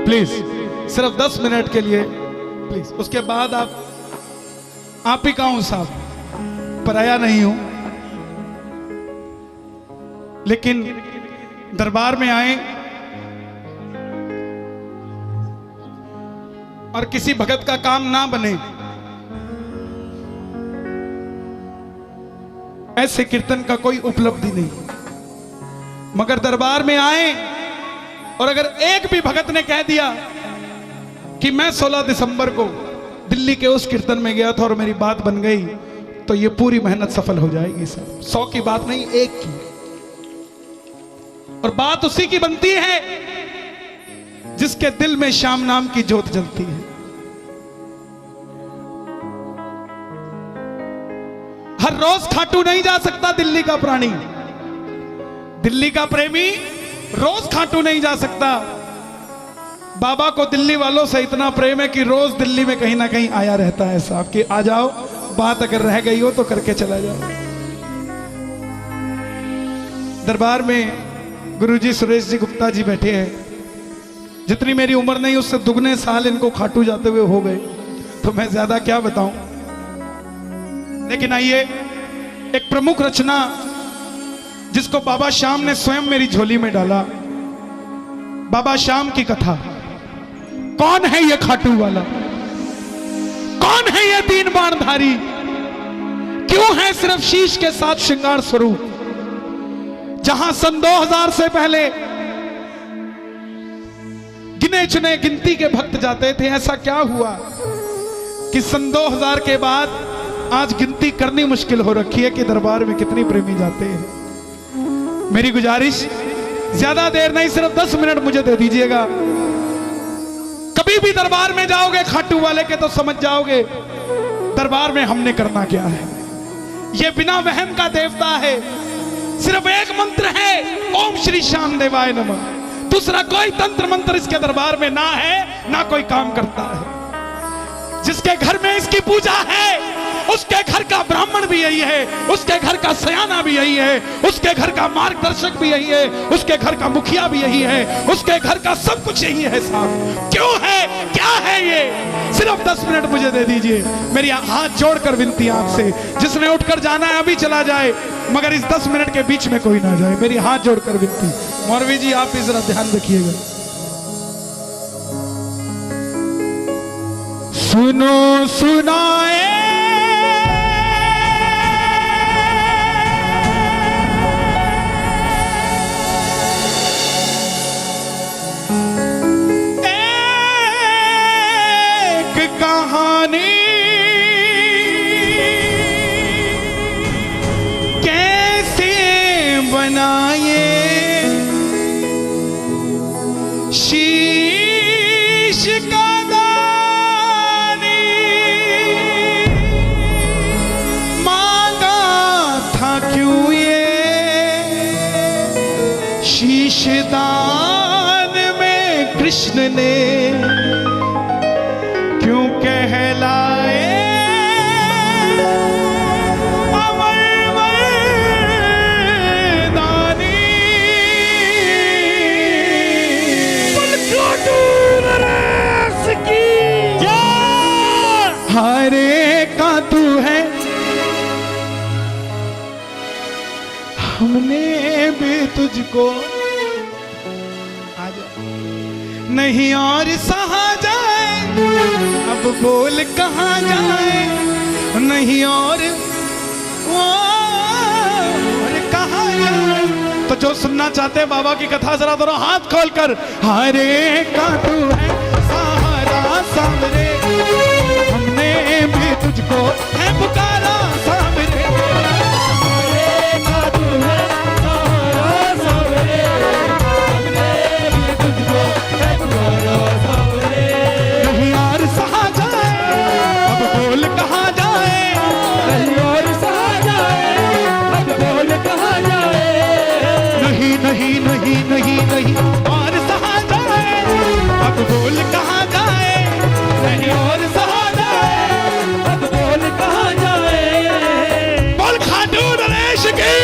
Please सिर्फ 10 minute के लिए प्लीज। उसके बाद आप ही का हूं साहब, पराया नहीं हूं, लेकिन दरबार में आए और किसी भगत का काम ना बने, ऐसे कीर्तन का कोई उपलब्धि नहीं। मगर दरबार में आए और अगर एक भी भगत ने कह दिया कि मैं 16 दिसंबर को दिल्ली के उस कीर्तन में गया था और मेरी बात बन गई, तो ये पूरी मेहनत सफल हो जाएगी साहब। 100 की बात नहीं, 1 की। और बात उसी की बनती है जिसके दिल में श्याम नाम की ज्योत जलती है। हर रोज खाटू नहीं जा सकता दिल्ली का प्राणी, दिल्ली का प्रेमी रोज खाटू नहीं जा सकता। बाबा को दिल्ली वालों से इतना प्रेम है कि रोज दिल्ली में कहीं ना कहीं आया रहता है साहब कि आ जाओ, बात अगर रह गई हो तो करके चला जाओ। दरबार में गुरुजी सुरेश जी गुप्ता जी बैठे हैं। जितनी मेरी उम्र नहीं उससे दुगने साल इनको खाटू जाते हुए हो गए, तो मैं ज्यादा क्या बताऊं। लेकिन आइए, एक प्रमुख रचना जिसको बाबा श्याम ने स्वयं मेरी झोली में डाला, बाबा श्याम की कथा। कौन है ये खाटू वाला, कौन है ये 3 बाणधारी, क्यों है सिर्फ शीश के साथ श्रृंगार स्वरूप। जहां सन 2000 से पहले गिने चुने गिनती के भक्त जाते थे, ऐसा क्या हुआ कि सन 2000 के बाद आज गिनती करनी मुश्किल हो रखी है कि दरबार में कितनी प्रेमी जाते हैं। मेरी गुजारिश, ज्यादा देर नहीं, सिर्फ 10 मिनट मुझे दे दीजिएगा। कभी भी दरबार में जाओगे खाटू वाले के तो समझ जाओगे दरबार में हमने करना क्या है। ये बिना वहम का देवता है, सिर्फ एक मंत्र है, ओम श्री श्याम देवाय नमः। दूसरा कोई तंत्र मंत्र इसके दरबार में ना है, ना कोई काम करता है। जिसके घर में इसकी पूजा है उसके घर का ब्राह्मण भी यही है, उसके घर का सयाना भी यही है, उसके घर का मार्गदर्शक भी यही है, उसके घर का मुखिया भी यही है, उसके घर का सब कुछ यही है साहब। क्यों है, क्या है ये? सिर्फ 10 मिनट मुझे दे दीजिए। मेरी हाथ जोड़कर विनती आपसे, जिसने उठकर जाना है अभी चला जाए, मगर इस 10 मिनट के बीच में कोई ना जाए। मेरी हाथ जोड़कर विनती। मौलवी जी आप भी जरा ध्यान रखिएगा। सुनो सुनाए कहानी, कैसे बनाए शीश का दानी, मांगा था क्यों ये शीश दान में कृष्ण ने, क्यों कहलाए अमर दानी। हरे का तू है, हमने भी तुझको नहीं और सहा जाए, अब बोल कहां जाए, नहीं और कहां जाए। तो जो सुनना चाहते हैं बाबा की कथा, जरा दोनों हाथ खोलकर, हरे का तू है सहारा सामरे, हमने भी तुझको है पुकारा सामरे। हरे का तू है सहारा सामरे, हमने भी तुझको है पुकारा सामरे। नहीं और सहा जाए, अब बोल कहां जाए, नहीं और सहा जाए, अब बोल कहां जाए। नहीं नहीं नहीं नहीं नहीं और सहा जाए, अब बोल कहां जाए, नहीं और सहा जाए, अब बोल कहां जाए। बोल खाटू नरेश की।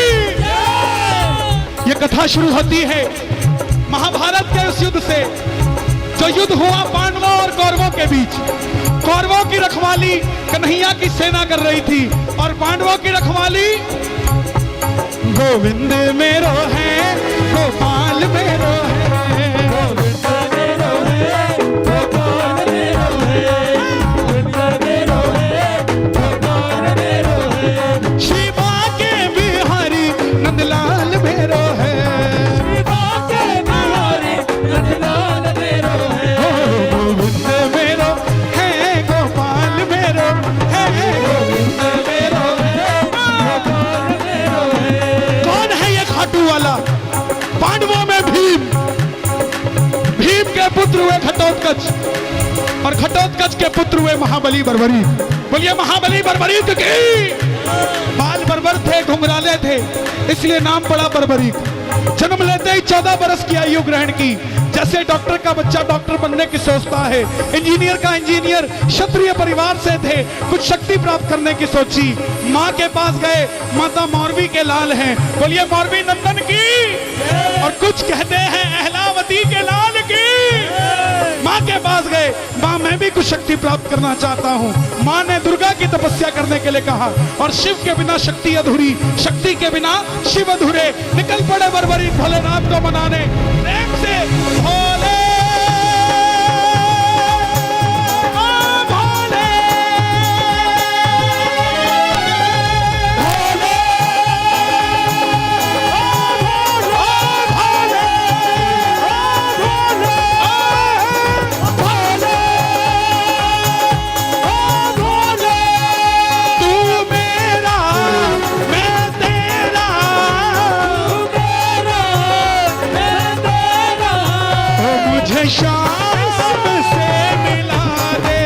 ये कथा शुरू होती है महाभारत के उस युद्ध से, जो युद्ध हुआ पांडवों और कौरवों के बीच। कौरवों की रखवाली कन्हैया की सेना कर रही थी और पांडवों की रखवाली गोविंद मेरो है, गोपाल मेरो है, गोविंद मेरो है, गोपाल मेरो है, गोविंद मेरो है, गोपाल मेरो है, शिवा के बिहारी नंदलाल मेरो है, शिवा के बिहारी नंदलाल मेरो है, गोविंद मेरो है, गोपाल मेरो है, गोविंद मेरो है, गोपाल मेरो है। कौन है ये खाटू वाला? पांडवों में भीम, भीम के पुत्र हुए घटोत्कच और घटोत्कच के पुत्र हुए महाबली बर्बरी। बोलिए महाबली बर्बरीक की। बाल बर्बर थे, घुंघराले थे, इसलिए नाम पड़ा बर्बरीक। जन्म लेते ही 14 बरस की आयु ग्रहण की। जैसे डॉक्टर का बच्चा डॉक्टर बनने की सोचता है, इंजीनियर का इंजीनियर, क्षत्रिय परिवार से थे, कुछ शक्ति प्राप्त करने की सोची। माँ के पास गए, माता मौरवी के लाल हैं, बोलिए मौरवी नंदन की। और कुछ कहते हैं अहलावती के लाल की। माँ के पास गए, माँ मैं भी कुछ शक्ति प्राप्त करना चाहता हूँ। माँ ने दुर्गा की तपस्या करने के लिए कहा और शिव के बिना शक्ति अधूरी, शक्ति के बिना शिव अधूरे। निकल पड़े बर्बरी भोलेनाथ को मनाने। प्रेम से भोले शाम से मिला दे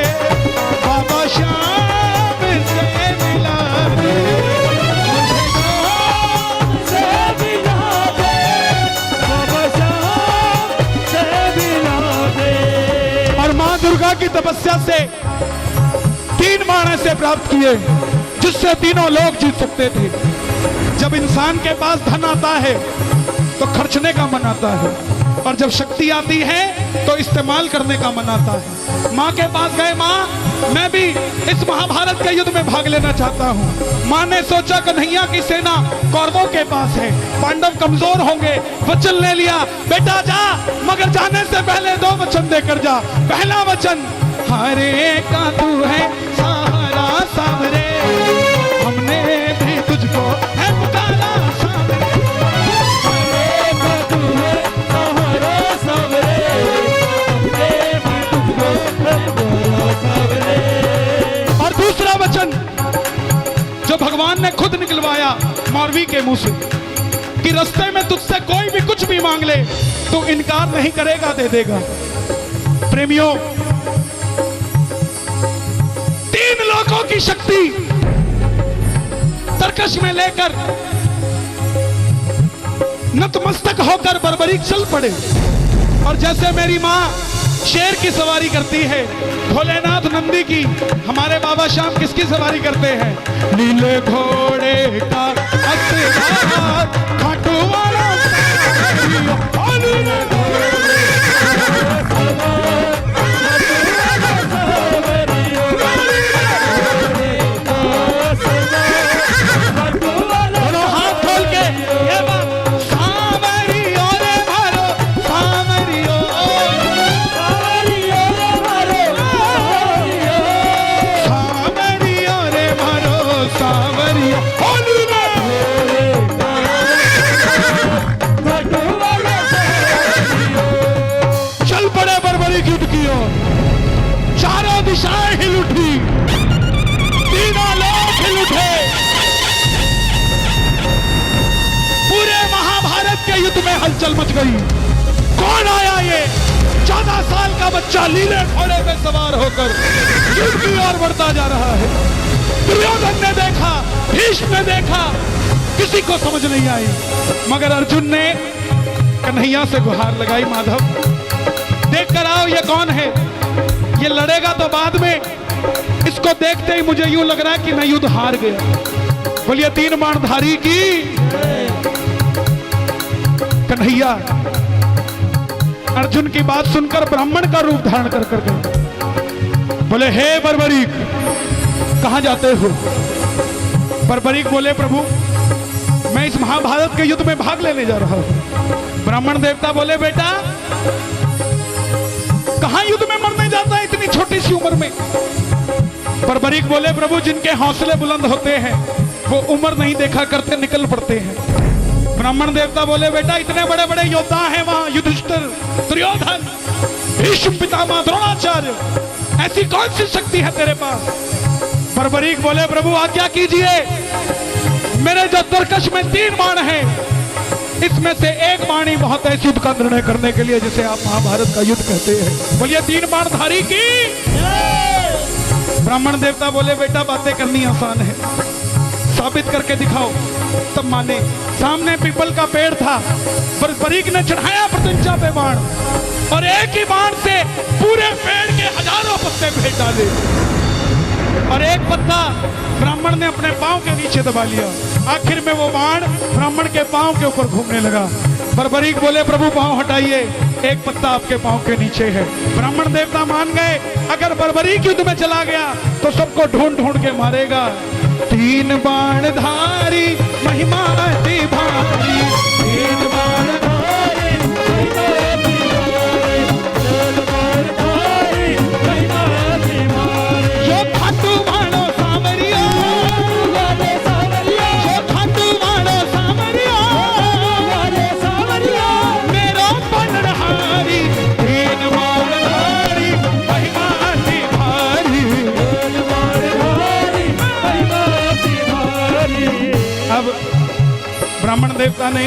बाबा, शाम से मिला दे, शाम से मिला दे बाबा, शाम से मिला दे। और मां दुर्गा की तपस्या से 3 बाण ऐसे प्राप्त किए जिससे तीनों लोग जीत सकते थे। जब इंसान के पास धन आता है तो खर्चने का मन आता है, और जब शक्ति आती है तो इस्तेमाल करने का मन आता है। माँ के पास गए, माँ मैं भी इस महाभारत के युद्ध में भाग लेना चाहता हूँ। माँ ने सोचा कन्हैया की सेना कौरवों के पास है, पांडव कमजोर होंगे। वचन ले लिया, बेटा जा, मगर जाने से पहले 2 वचन देकर जा। पहला वचन, हरे का तू है सहारा सामरे, हमने भी तुझको है पुकारा सामरे। और दूसरा वचन जो भगवान ने खुद निकलवाया मौरवी के मुंह से कि रास्ते में तुझसे कोई भी कुछ भी मांग ले तो इनकार नहीं करेगा, दे देगा। प्रेमियों, 3 लोगों की शक्ति तरकश में लेकर नतमस्तक होकर बर्बरीक चल पड़े। और जैसे मेरी माँ शेर की सवारी करती है, भोलेनाथ नंदी की, हमारे बाबा श्याम किसकी सवारी करते हैं? नीले घोड़े का असवार खाटू वाला हाथ खोल के ये बात, सावरियो रे मारो सावरियो, सावरियो रे मारो सावरियो, चल पड़े बर्बरी युद्ध की ओर। चारों दिशाएं हिल उठी, तीनों लोग हिल उठे। पूरे महाभारत के युद्ध में हलचल मच गई। कौन आया ये 14 साल का बच्चा नीले घोड़े पे सवार होकर युद्ध की ओर बढ़ता जा रहा है? दुर्योधन ने देखा, भीष्म ने देखा, किसी को समझ नहीं आई, मगर अर्जुन ने कन्हैया से गुहार लगाई, माधव देख कर आओ ये कौन है। ये लड़ेगा तो बाद में, इसको देखते ही मुझे यूं लग रहा है कि मैं युद्ध हार गया। बोलिए 3 बाणधारी की। कन्हैया अर्जुन की बात सुनकर ब्राह्मण का रूप धारण कर कर गए। बोले हे बर्बरीक, कहां जाते हो? बर्बरीक बोले प्रभु मैं इस महाभारत के युद्ध में भाग लेने जा रहा हूं। ब्राह्मण देवता बोले बेटा कहां युद्ध में मरने जाता है इतनी छोटी सी उम्र में? बर्बरीक बोले प्रभु जिनके हौसले बुलंद होते हैं वो उम्र नहीं देखा करते, निकल पड़ते हैं। ब्राह्मण देवता बोले बेटा इतने बड़े बड़े योद्धा हैं वहां, युधिष्ठिर, दुर्योधन, भीष्म पितामह, द्रोणाचार्य, ऐसी कौन सी शक्ति है तेरे पास? बर्बरीक बोले प्रभु आज्ञा कीजिए, मेरे जो तरकश में 3 बाण हैं इसमें से एक बाण ही बहुत है इस युद्ध का निर्णय करने के लिए जिसे आप महाभारत का युद्ध कहते हैं। बोलिए 3 बाणधारी की। ब्राह्मण देवता बोले बेटा बातें करनी आसान है, साबित करके दिखाओ। तब माने। सामने पीपल का पेड़ था, बर्बरीक ने चढ़ाया प्रत्यंचा पे बाण और एक ही बाण से पूरे पेड़ के हजारों पत्ते फेंक डाले और एक पत्ता ब्राह्मण ने अपने पांव के नीचे दबा लिया। आखिर में वो बाण ब्राह्मण के पांव के ऊपर घूमने लगा। बर्बरीक बोले प्रभु पांव हटाइए, एक पत्ता आपके पांव के नीचे है। ब्राह्मण देवता मान गए अगर बर्बरीक युद्ध में चला गया तो सबको ढूंढ ढूंढ के मारेगा। 3 बाणधारी महिमा अति भारी, 3 बाणधारी महिमा अति भारी, जो खाटू वाणो सामरिया, जो खाटू वाणो सामरिया, मेरो पनरहारी, 3 बाणधारी महिमा अति भारी, 3 बाणधारी महिमा अति भारी। अब ब्राह्मण देवता ने,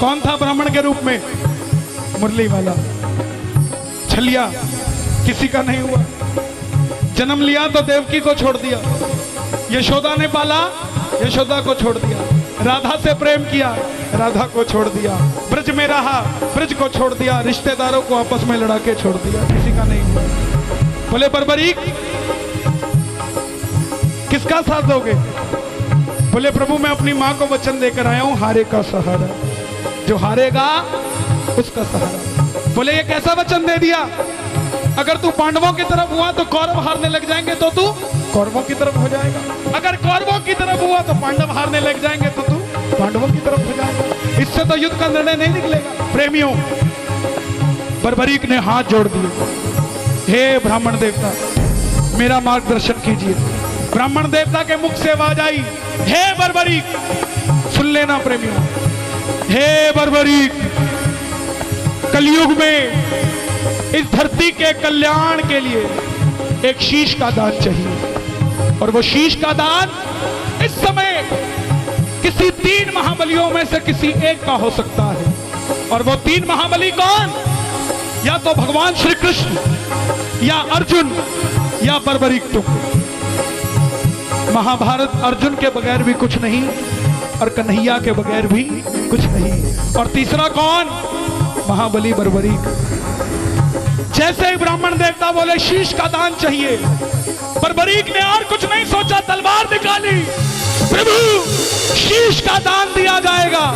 कौन था ब्राह्मण के रूप में? मुरली वाला, छलिया, किसी का नहीं हुआ। जन्म लिया तो देवकी को छोड़ दिया, यशोदा ने पाला, यशोदा को छोड़ दिया। राधा से प्रेम किया, राधा को छोड़ दिया। ब्रज में रहा, ब्रज को छोड़ दिया। रिश्तेदारों को आपस में लड़ा के छोड़ दिया, किसी का नहीं हुआ। बोले बर्बरीक किसका साथ दोगे? बोले प्रभु मैं अपनी मां को वचन देकर आया हूं, हारे का सहारा, जो हारेगा उसका सहारा। बोले ये कैसा वचन दे दिया? अगर तू पांडवों की तरफ हुआ तो कौरव हारने लग जाएंगे तो तू कौरवों की तरफ हो जाएगा, अगर कौरवों की तरफ हुआ तो पांडव हारने लग जाएंगे तो तू पांडवों की तरफ हो जाएगा। इससे तो युद्ध का निर्णय नहीं निकलेगा। प्रेमियों, बर्बरीक ने हाथ जोड़ दिए, हे ब्राह्मण देवता मेरा मार्गदर्शन कीजिए। ब्राह्मण देवता के मुख से आवाज आई, हे बर्बरीक, सुन लेना प्रेमियों, हे बर्बरीक, कलयुग में इस धरती के कल्याण के लिए एक शीश का दान चाहिए और वो शीश का दान इस समय किसी 3 महाबलियों में से किसी एक का हो सकता है। और वो 3 महाबली कौन? या तो भगवान श्री कृष्ण, या अर्जुन, या बर्बरीक तुम। महाभारत अर्जुन के बगैर भी कुछ नहीं और कन्हैया के बगैर भी कुछ नहीं। और तीसरा कौन? महाबली बर्बरीक। जैसे ही ब्राह्मण देवता बोले शीश का दान चाहिए, बर्बरीक ने और कुछ नहीं सोचा, तलवार निकाली, प्रभु शीश का दान दिया जाएगा।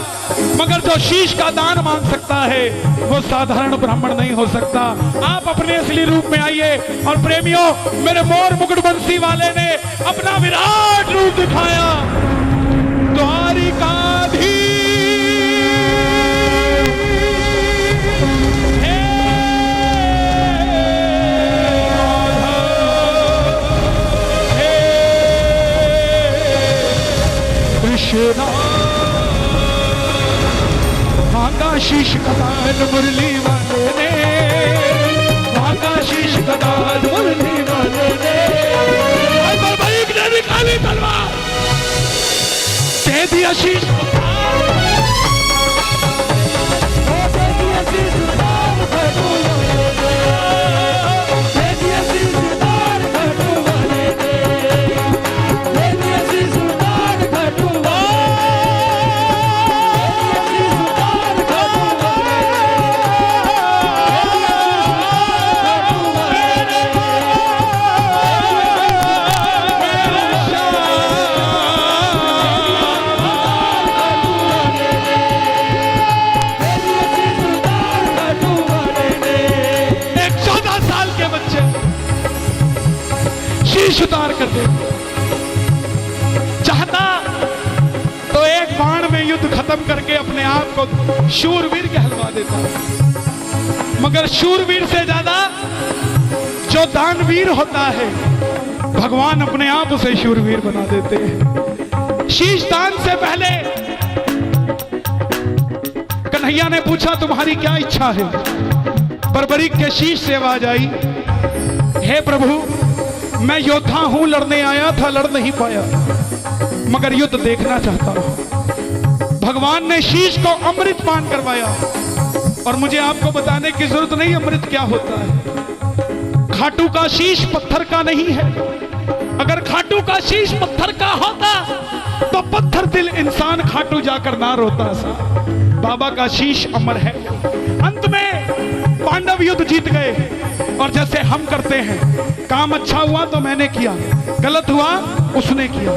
मगर जो शीश का दान मांग सकता है वो साधारण ब्राह्मण नहीं हो सकता। आप अपने असली रूप में आइए। और प्रेमियों, मेरे मोर मुकुट बंसी वाले ने अपना विराट रूप दिखाया। द्वारिकाधीश शीश कदान मुरली वाले ने, भागा शीश कदान मुरली वाले ने। बर्बरीक ने निकाली तलवार, दे दिया शीश, शीश उतार कर दे। चाहता तो एक बाण में युद्ध खत्म करके अपने आप को शूरवीर कहलवा देता, मगर शूरवीर से ज्यादा जो दानवीर होता है भगवान अपने आप उसे शूरवीर बना देते हैं। शीश दान से पहले कन्हैया ने पूछा तुम्हारी क्या इच्छा है? बर्बरीक के शीश से आवाज आई, हे प्रभु मैं योद्धा हूं, लड़ने आया था, लड़ नहीं पाया, मगर युद्ध देखना चाहता हूं। भगवान ने शीश को अमृत पान करवाया, और मुझे आपको बताने की जरूरत नहीं अमृत क्या होता है। खाटू का शीश पत्थर का नहीं है। अगर खाटू का शीश पत्थर का होता तो पत्थर दिल इंसान खाटू जाकर ना रोता सा। बाबा का शीश अमर है। अंत में पांडव युद्ध जीत गए, और जैसे हम करते हैं, काम अच्छा हुआ तो मैंने किया, गलत हुआ उसने किया।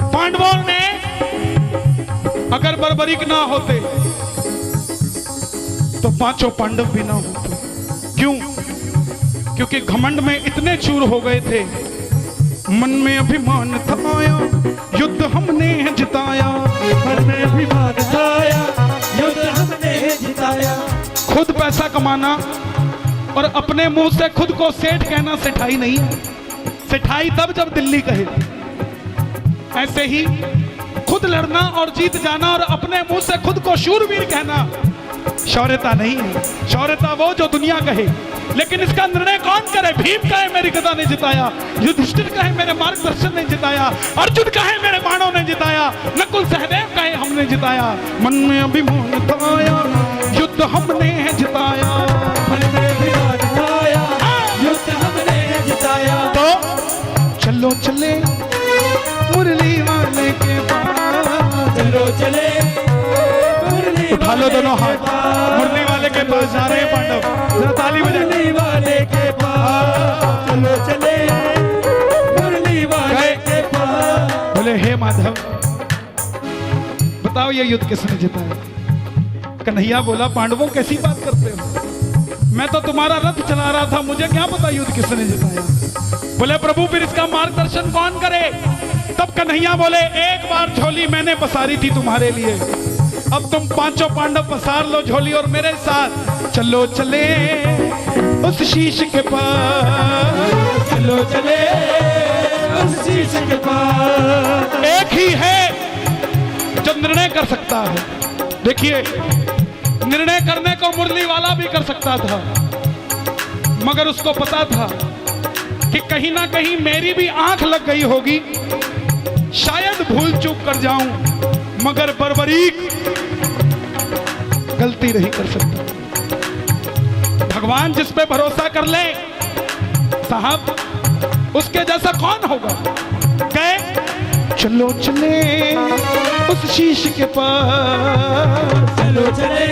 पांडवों ने अगर बर्बरीक ना होते तो पांचों पांडव भी ना होते। क्यों? क्योंकि घमंड में इतने चूर हो गए थे, मन में अभिमान था आया, युद्ध हमने जिताया, मन में अभिमान था आया, युद्ध हमने जिताया। खुद पैसा कमाना और अपने मुंह से खुद को सेठ कहना सेठाई नहीं है। सेठाई तब जब दिल्ली कहे। ऐसे ही खुद लड़ना और जीत जाना और अपने मुंह से खुद को शूरवीर कहना शौर्यता नहीं है। शौर्यता वो जो दुनिया कहे, लेकिन इसका निर्णय कौन करे? भीम कहे मेरी गदा ने जिताया, युधिष्ठिर कहे मेरे मार्गदर्शन ने जिताया, अर्जुन कहे मेरे बाणों ने जिताया, नकुल सहदेव कहे हमने जिताया। मन में अभिमान था आया, युद्ध हमने जिताया, मन में अभिमान था आया, युद्ध हमने जिताया। तो चलो चले मुरली वाले के पास, चलो चले उठा लो दोनों हाथ, मुरली वाले के पास जा रहे हैं पांडव, जरा ताली बजा। मुरली वाले के पास, चलो चले मुरली वाले के पास। बोले हे माधव बताओ ये युद्ध किसने जिताया? कन्हैया बोला पांडवों कैसी बात करते हो, मैं तो तुम्हारा रथ चला रहा था, मुझे क्या पता युद्ध किसने जिताया। बोले प्रभु फिर इसका मार्गदर्शन कौन करे? तब कन्हैया बोले एक बार झोली मैंने पसारी थी तुम्हारे लिए, अब तुम पांचों पांडव पसार लो झोली और मेरे साथ चलो चले उस शीश के पास, चलो चले उस शीश के पास। एक ही है जो निर्णय कर सकता है। देखिए निर्णय करने को मुरली वाला भी कर सकता था, मगर उसको पता था कि कहीं ना कहीं मेरी भी आंख लग गई होगी, शायद भूल चूक कर जाऊं, मगर बर्बरीक गलती नहीं कर सकता। भगवान जिस पे भरोसा कर ले साहब, उसके जैसा कौन होगा? कहे चलो चले उस शीश के पास, चलो चले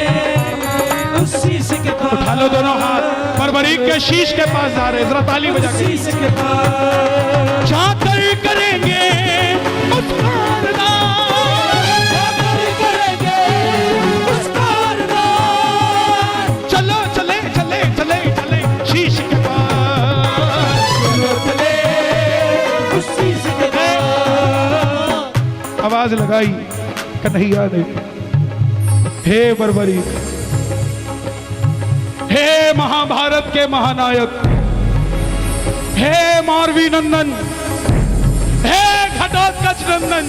उस शीश के पास। उठा लो दोनों हाथ, बर्बरीक के शीश के पास जा रहे, जरा ताली बजा के। शीश के पास जाकर करेंगे उसका अरदास, जाकर करेंगे उसका अरदास। चलो चले चले चले चले शीश के पास, चलो चले उस शीश के पास। आवाज लगाई कन्हैया ने, हे बर्बरीक, हे महाभारत के महानायक, हे मारवी नंदन, हे घटोत्कच नंदन,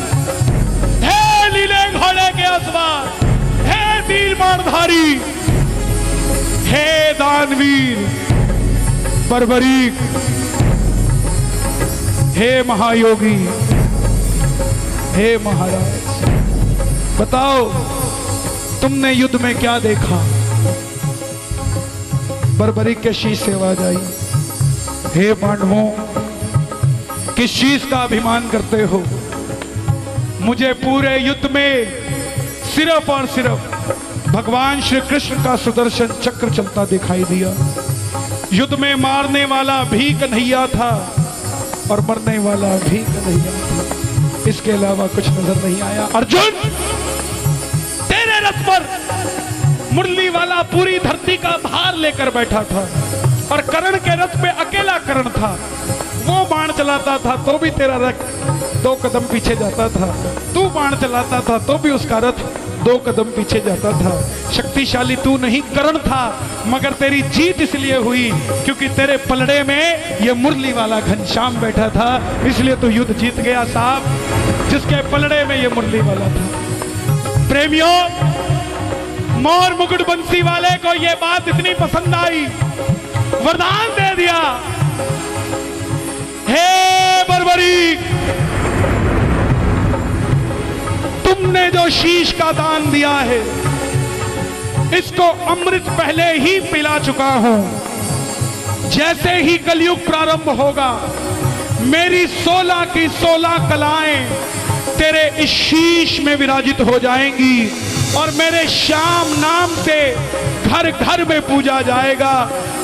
हे लीले घोड़े के असवार, हे तीर बाणधारी, हे दानवीर बर्बरीक, हे महायोगी, हे महाराज, बताओ तुमने युद्ध में क्या देखा? बर्बरीक के शीश से आवाज आई, हे पांडवों किस चीज का अभिमान करते हो? मुझे पूरे युद्ध में सिर्फ और सिर्फ भगवान श्री कृष्ण का सुदर्शन चक्र चलता दिखाई दिया। युद्ध में मारने वाला भी कन्हैया था और मरने वाला भी कन्हैया था, इसके अलावा कुछ नजर नहीं आया। अर्जुन तेरे रथ पर मुरली वाला पूरी धरती का भार लेकर बैठा था, और कर्ण के रथ पे अकेला कर्ण था। वो बाण चलाता था तो भी तेरा रथ 2 कदम पीछे जाता था, तू बाण चलाता था तो भी उसका रथ 2 कदम पीछे जाता था। शक्तिशाली तू नहीं कर्ण था, मगर तेरी जीत इसलिए हुई क्योंकि तेरे पलड़े में ये मुरली वाला घनश्याम बैठा था, इसलिए तू युद्ध जीत गया साहब, जिसके पलड़े में ये मुरली वाला था। प्रेमियों, मोर मुकुट बंसी वाले को ये बात इतनी पसंद आई, वरदान दे दिया, हे बर्बरीक, तुमने जो शीश का दान दिया है इसको अमृत पहले ही पिला चुका हूं। जैसे ही कलयुग प्रारंभ होगा मेरी 16 की 16 कलाएं तेरे इस शीश में विराजित हो जाएंगी और मेरे श्याम नाम से घर घर में पूजा जाएगा।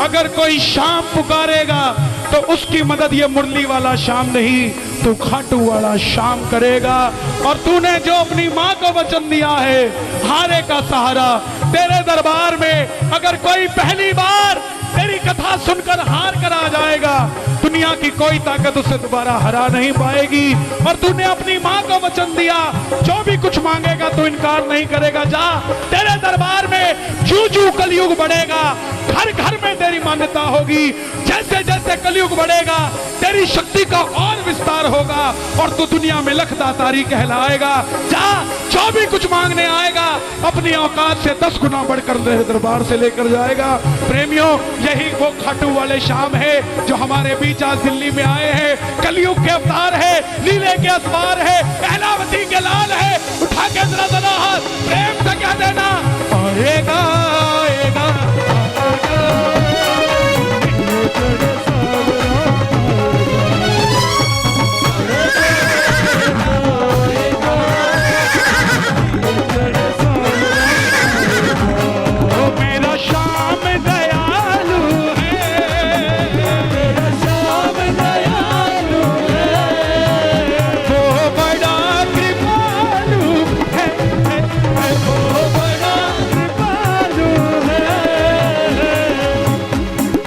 अगर कोई श्याम पुकारेगा तो उसकी मदद ये मुरली वाला श्याम नहीं, तू खाटू वाला श्याम करेगा। और तूने जो अपनी मां को वचन दिया है हारे का सहारा, तेरे दरबार में अगर कोई पहली बार तेरी कथा सुनकर हार कर आ जाएगा, दुनिया की कोई ताकत उसे दोबारा हरा नहीं पाएगी। और तूने अपनी मां को वचन दिया जो भी कुछ मांगेगा तो इनकार नहीं करेगा। जा, तेरे दरबार में जू जू कलयुग बढ़ेगा, घर घर में तेरी मान्यता होगी। जैसे जैसे कलयुग बढ़ेगा तेरी शक्ति का और विस्तार होगा और तू दुनिया में लखदातारी कहलाएगा। जा, जो भी कुछ मांगने आएगा अपनी औकात से 10 गुना बढ़कर तेरे दरबार से लेकर जाएगा। प्रेमियों, यही वो खाटू वाले श्याम है जो हमारे बीच आज दिल्ली में आए हैं। कलयुग के अवतार है, लीले के असवार है, अहलावती के लाल है। उठा के जरा जरा हाथ प्रेम से कह देना, आएगा आएगा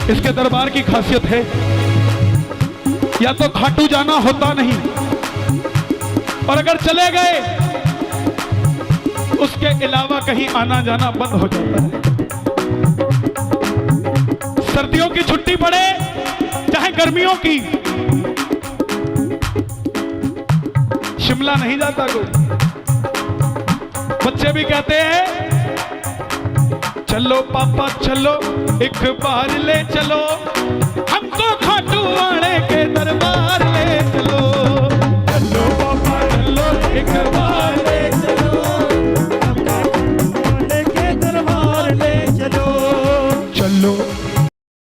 इसके दरबार की खासियत है, या तो खाटू जाना होता नहीं और अगर चले गए उसके अलावा कहीं आना जाना बंद हो जाता है। सर्दियों की छुट्टी पड़े चाहे गर्मियों की, शिमला नहीं जाता कोई। बच्चे भी कहते हैं चलो पापा चलो एक बार ले चलो, हमको खाटू वाले के दरबार ले चलो। चलो पापा चलो एक